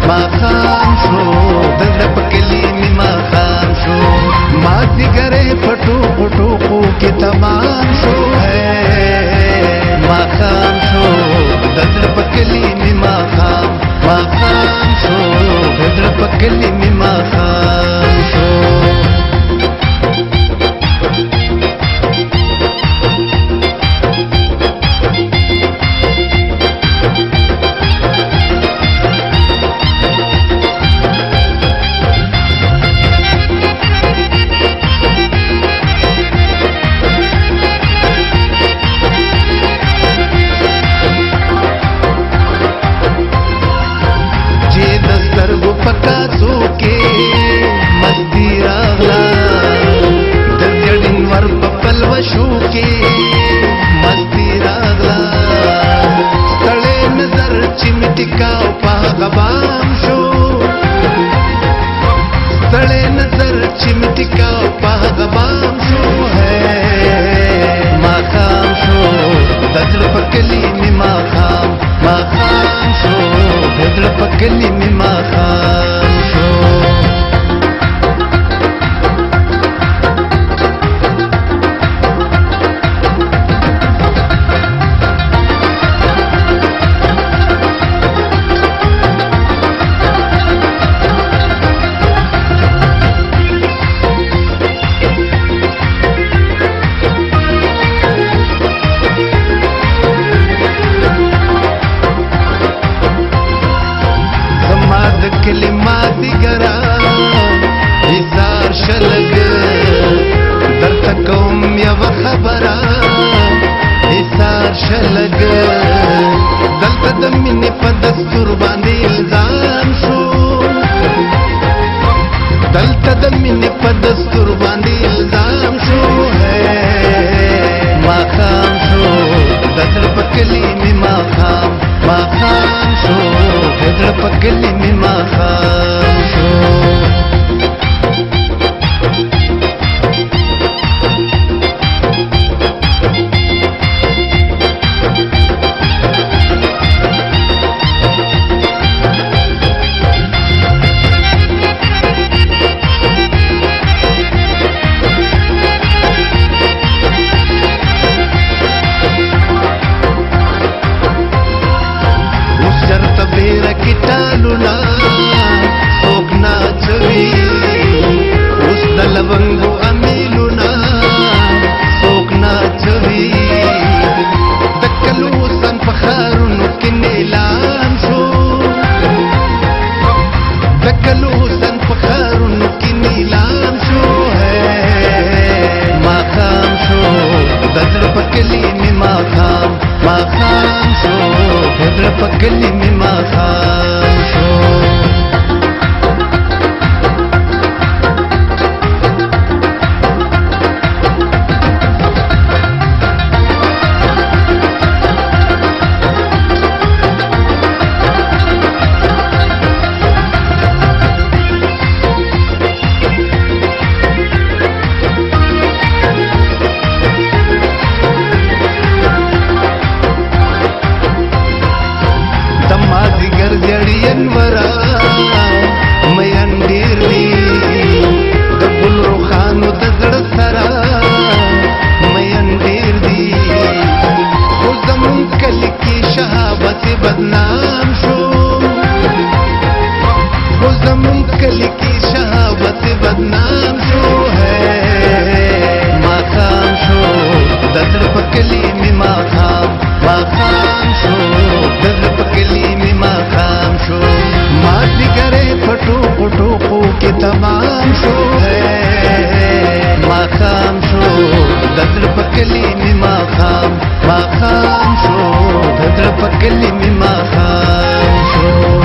ماخام شو دزړه په کلي مې ماخام شو مازدیګرې په ټوکو ټوکو کې تمام شو ماخام شو دزړه په کلي مې ماخام شو دزړه په کلي مې ماخام شو پکاسو کې مستی راغلا د ګډین ور په پلوشو کې مستی راغلا ستړې نظر چې مټکاو په غبام شو ستړې نظر چې مټکاو په غبام شو ماخام شو دزړه په کلي مې ماخام شو دزړه په کلي مې ماخام شو کلمات ګرا هزار شلګ درته کوم یو خبره هزار شلګ دلته د مینې په دستور باندې الزام شو دلته د مینې په دستور باندې الزام شو ماخام شو دزړه په کلي مې ماخام شو دزړه په کلي مې ماخام شو کټالونا څوک ناچوي اوس د لونګو امیلونا څوک ناچوي د کلوسن په ښارونو کې نیلام شو د کلوسن په ښارونو کې نیلام شو ماخام شو دزړه په کلي مې ماخام شو دزړه په کلي مې ماخام شو مازدیګر زړین ورا مین ډېر دي د ګل روخانو د زړه سره مین ډېر دي خو زمون کلي کې شهابت بدنام شو خو زمون کلي کې شهابت بدنام شو ماخام شو دزړه په کلي مې ماخام شو دزړه په کلي مې ماخام شو مازدیګرې په ټوکو ټوکو کې تمام شو ماخام شو دزړه په کلي مې ماخام شو دزړه په کلي مې ماخام شو